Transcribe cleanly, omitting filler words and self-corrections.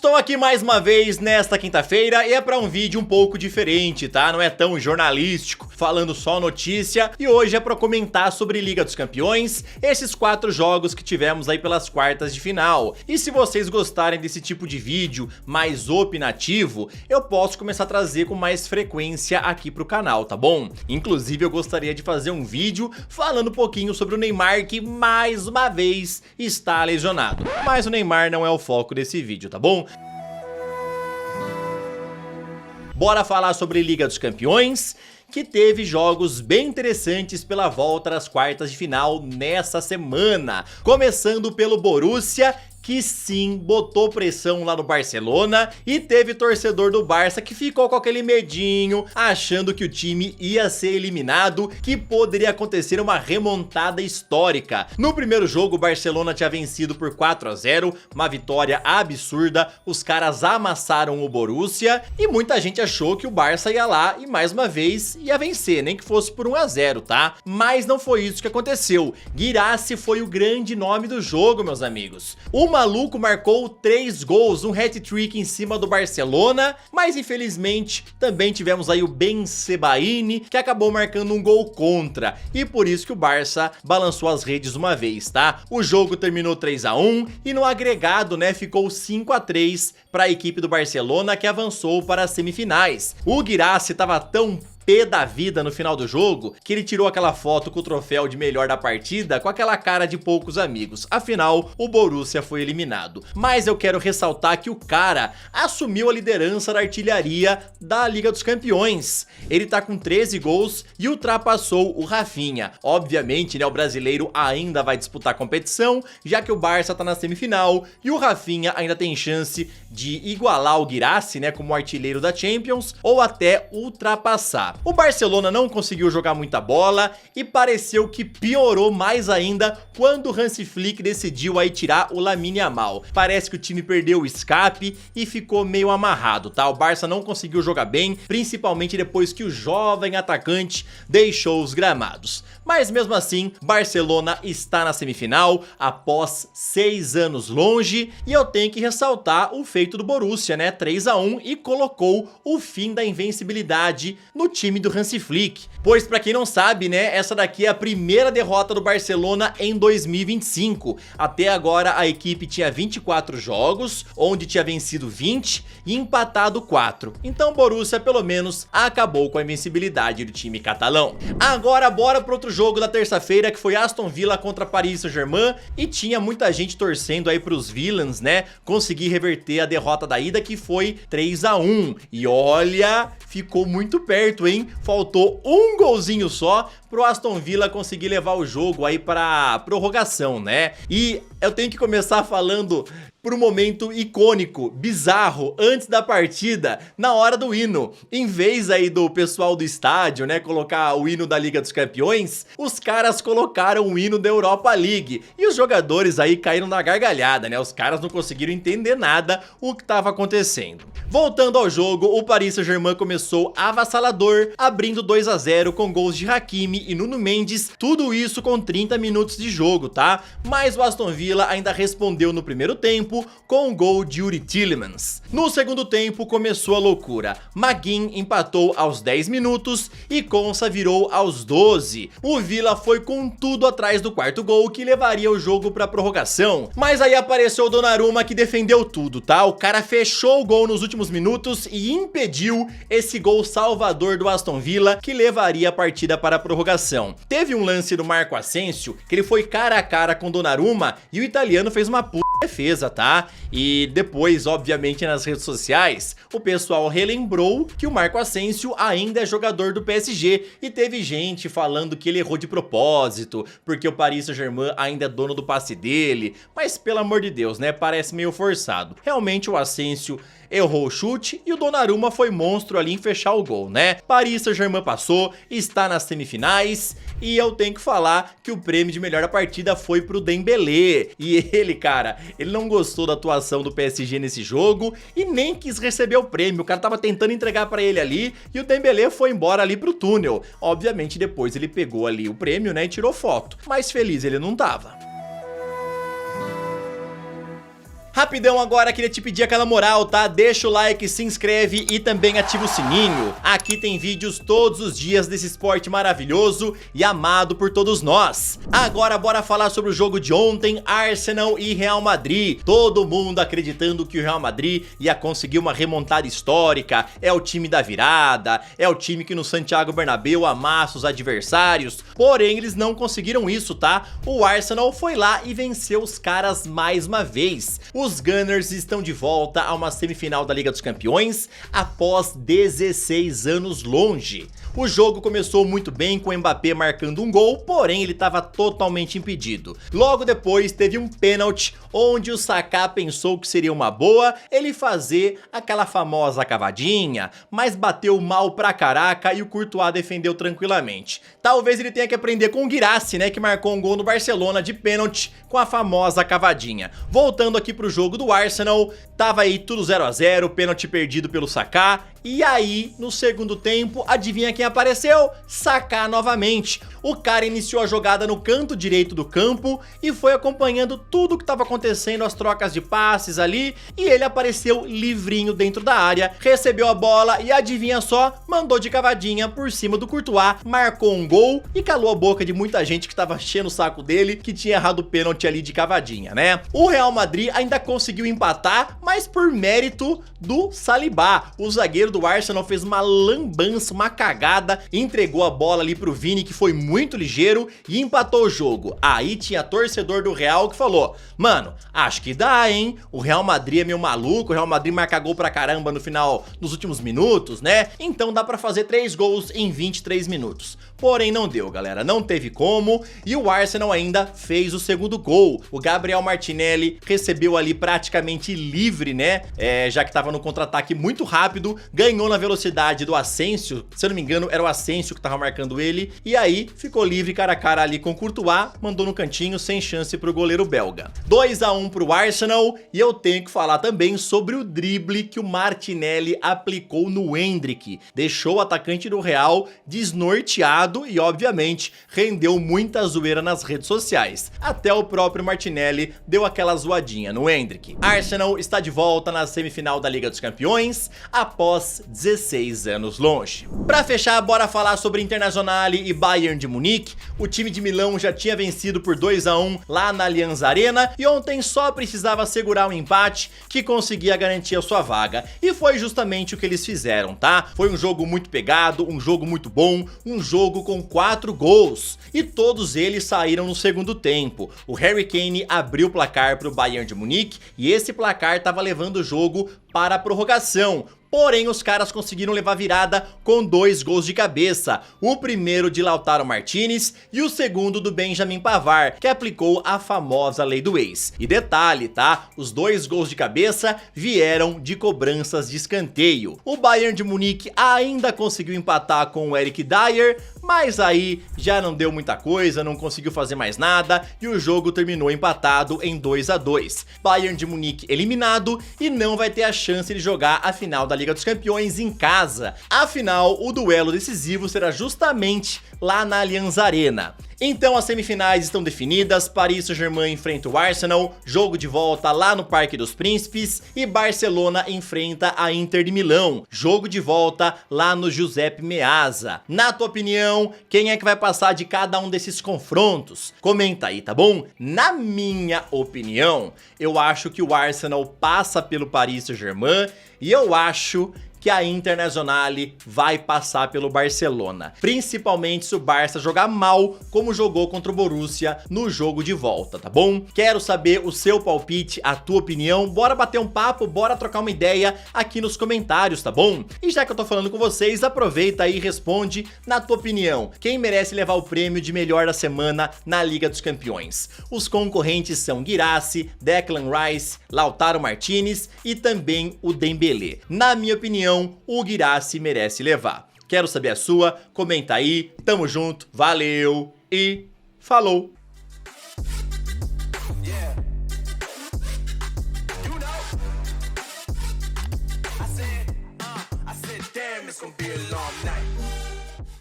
Estou aqui mais uma vez nesta quinta-feira e é para um vídeo um pouco diferente, tá? Não é tão jornalístico, falando só notícia, e hoje é para comentar sobre Liga dos Campeões, esses 4 jogos que tivemos aí pelas quartas de final. E se vocês gostarem desse tipo de vídeo mais opinativo, eu posso começar a trazer com mais frequência aqui pro canal, tá bom? Inclusive eu gostaria de fazer um vídeo falando um pouquinho sobre o Neymar, que mais uma vez está lesionado. Mas o Neymar não é o foco desse vídeo, tá bom? Bora falar sobre Liga dos Campeões, que teve jogos bem interessantes pela volta das quartas de final nessa semana. Começando pelo Borussia, que sim, botou pressão lá no Barcelona, e teve torcedor do Barça que ficou com aquele medinho, achando que o time ia ser eliminado, que poderia acontecer uma remontada histórica. No primeiro jogo, o Barcelona tinha vencido por 4-0, uma vitória absurda, os caras amassaram o Borussia, e muita gente achou que o Barça ia lá e mais uma vez ia vencer, nem que fosse por 1-0, tá? Mas não foi isso que aconteceu. Guirassy foi o grande nome do jogo, meus amigos. O maluco marcou 3 gols, um hat-trick em cima do Barcelona, mas infelizmente também tivemos aí o Bensebaini, que acabou marcando um gol contra, e por isso que o Barça balançou as redes uma vez, tá? O jogo terminou 3-1 e no agregado, né, ficou 5-3 para a equipe do Barcelona, que avançou para as semifinais. O Guirassy tava tão pé da vida no final do jogo, que ele tirou aquela foto com o troféu de melhor da partida com aquela cara de poucos amigos. Afinal, o Borussia foi eliminado. Mas eu quero ressaltar que o cara assumiu a liderança da artilharia da Liga dos Campeões. Ele tá com 13 gols e ultrapassou o Rafinha. Obviamente, né, o brasileiro ainda vai disputar a competição, já que o Barça tá na semifinal e o Rafinha ainda tem chance de igualar o Guirassy, né, como artilheiro da Champions, ou até ultrapassar. O Barcelona não conseguiu jogar muita bola e pareceu que piorou mais ainda quando o Hansi Flick decidiu aí tirar o Lamine Yamal. Parece que o time perdeu o escape e ficou meio amarrado, tá? O Barça não conseguiu jogar bem, principalmente depois que o jovem atacante deixou os gramados. Mas mesmo assim, Barcelona está na semifinal após 6 anos longe, e eu tenho que ressaltar o feito do Borussia, né? 3-1, e colocou o fim da invencibilidade no time do Hansi Flick. Pois pra quem não sabe, né, essa daqui é a primeira derrota do Barcelona em 2025. Até agora a equipe tinha 24 jogos, onde tinha vencido 20 e empatado 4. Então o Borussia pelo menos acabou com a invencibilidade do time catalão. Agora bora pro outro jogo da terça-feira, que foi Aston Villa contra Paris Saint-Germain, e tinha muita gente torcendo aí pros Villains, né, conseguir reverter a derrota da ida, que foi 3-1. E olha, ficou muito perto, hein? Faltou um golzinho só pro Aston Villa conseguir levar o jogo aí para prorrogação, né? E eu tenho que começar falando por um momento icônico, bizarro, antes da partida, na hora do hino. Em vez aí do pessoal do estádio, né, colocar o hino da Liga dos Campeões, os caras colocaram o hino da Europa League. E os jogadores aí caíram na gargalhada, né? Os caras não conseguiram entender nada o que estava acontecendo. Voltando ao jogo, o Paris Saint-Germain começou avassalador, abrindo 2-0 com gols de Hakimi e Nuno Mendes, tudo isso com 30 minutos de jogo, tá? Mas o Aston Villa ainda respondeu no primeiro tempo com um gol de Youri Tielemans. No segundo tempo começou a loucura. Maguin empatou aos 10 minutos e Konsa virou aos 12. O Villa foi com tudo atrás do quarto gol, que levaria o jogo para prorrogação. Mas aí apareceu o Donnarumma, que defendeu tudo, tá? O cara fechou o gol nos últimos minutos e impediu esse gol salvador do Aston Villa, que levaria a partida para a prorrogação. Teve um lance do Marco Asensio, que ele foi cara a cara com o Donnarumma e o italiano fez uma defesa, tá? E depois, obviamente, nas redes sociais, o pessoal relembrou que o Marco Asensio ainda é jogador do PSG, e teve gente falando que ele errou de propósito, porque o Paris Saint-Germain ainda é dono do passe dele. Mas pelo amor de Deus, né? Parece meio forçado. Realmente o Asensio errou o chute e o Donnarumma foi monstro ali em fechar o gol, né? Paris Saint-Germain passou, está nas semifinais, e eu tenho que falar que o prêmio de melhor da partida foi pro Dembélé. E ele, cara, ele não gostou da atuação do PSG nesse jogo e nem quis receber o prêmio. O cara tava tentando entregar pra ele ali e o Dembélé foi embora ali pro túnel. Obviamente depois ele pegou ali o prêmio, né, e tirou foto, mas feliz ele não tava. Rapidão agora, queria te pedir aquela moral, tá? Deixa o like, se inscreve e também ativa o sininho. Aqui tem vídeos todos os dias desse esporte maravilhoso e amado por todos nós. Agora bora falar sobre o jogo de ontem, Arsenal e Real Madrid. Todo mundo acreditando que o Real Madrid ia conseguir uma remontada histórica, é o time da virada, é o time que no Santiago Bernabéu amassa os adversários. Porém, eles não conseguiram isso, tá? O Arsenal foi lá e venceu os caras mais uma vez. Os Gunners estão de volta a uma semifinal da Liga dos Campeões após 16 anos longe. O jogo começou muito bem com o Mbappé marcando um gol, porém ele estava totalmente impedido. Logo depois teve um pênalti onde o Saka pensou que seria uma boa ele fazer aquela famosa cavadinha, mas bateu mal pra caraca e o Courtois defendeu tranquilamente. Talvez ele tenha que aprender com o Guirassy, né, que marcou um gol no Barcelona de pênalti com a famosa cavadinha. Voltando aqui pro jogo do Arsenal, tava aí tudo 0 a 0, pênalti perdido pelo Saka. E aí, no segundo tempo, adivinha quem apareceu? Saka novamente. O cara iniciou a jogada no canto direito do campo e foi acompanhando tudo que estava acontecendo, as trocas de passes ali, e ele apareceu livrinho dentro da área, recebeu a bola e adivinha só, mandou de cavadinha por cima do Courtois, marcou um gol e calou a boca de muita gente que estava enchendo o saco dele, que tinha errado o pênalti ali de cavadinha, né? O Real Madrid ainda conseguiu empatar, mas por mérito do Saliba. O zagueiro do Arsenal fez uma lambança, uma cagada, entregou a bola ali pro Vini, que foi muito ligeiro, e empatou o jogo. Aí tinha torcedor do Real que falou: mano, acho que dá, hein? O Real Madrid é meio maluco, o Real Madrid marca gol pra caramba no final, nos últimos minutos, né? Então dá pra fazer 3 gols em 23 minutos. Porém não deu, galera, não teve como, e o Arsenal ainda fez o segundo gol. O Gabriel Martinelli recebeu ali praticamente livre, né? Já que tava no contra-ataque muito rápido, ganhou na velocidade do Asensio, se eu não me engano era o Asensio que tava marcando ele, e aí ficou livre cara a cara ali com o Courtois, mandou no cantinho sem chance pro goleiro belga. 2 a 1 pro Arsenal, e eu tenho que falar também sobre o drible que o Martinelli aplicou no Endrick. Deixou o atacante do Real desnorteado e obviamente rendeu muita zoeira nas redes sociais. Até o próprio Martinelli deu aquela zoadinha no Endrick. Arsenal está de volta na semifinal da Liga dos Campeões após 16 anos longe. Pra fechar, bora falar sobre Internacional e Bayern de Munique. O time de Milão já tinha vencido por 2 a 1 lá na Allianz Arena e ontem só precisava segurar um empate que conseguia garantir a sua vaga. E foi justamente o que eles fizeram, tá? Foi um jogo muito pegado, um jogo muito bom, um jogo com 4 gols. E todos eles saíram no segundo tempo. O Harry Kane abriu o placar para o Bayern de Munique e esse placar estava levando o jogo para a prorrogação. Porém, os caras conseguiram levar virada com 2 gols de cabeça. O primeiro de Lautaro Martinez e o segundo do Benjamin Pavard, que aplicou a famosa lei do ex. E detalhe, tá? Os 2 gols de cabeça vieram de cobranças de escanteio. O Bayern de Munique ainda conseguiu empatar com o Eric Dier, mas aí já não deu muita coisa, não conseguiu fazer mais nada e o jogo terminou empatado em 2 a 2. Bayern de Munique eliminado e não vai ter a chance de jogar a final da Liga dos Campeões em casa. Afinal, o duelo decisivo será justamente lá na Allianz Arena. Então as semifinais estão definidas, Paris Saint-Germain enfrenta o Arsenal, jogo de volta lá no Parque dos Príncipes, e Barcelona enfrenta a Inter de Milão, jogo de volta lá no Giuseppe Meazza. Na tua opinião, quem é que vai passar de cada um desses confrontos? Comenta aí, tá bom? Na minha opinião, eu acho que o Arsenal passa pelo Paris Saint-Germain e eu acho que a Internacional vai passar pelo Barcelona, principalmente se o Barça jogar mal como jogou contra o Borussia no jogo de volta, tá bom? Quero saber o seu palpite, a tua opinião, bora bater um papo, bora trocar uma ideia aqui nos comentários, tá bom? E já que eu tô falando com vocês, aproveita aí e responde na tua opinião, quem merece levar o prêmio de melhor da semana na Liga dos Campeões? Os concorrentes são Guirassy, Declan Rice, Lautaro Martinez e também o Dembélé. Na minha opinião, o Guirassy merece levar. Quero saber a sua, comenta aí, tamo junto, valeu e falou! It's gonna be a long night.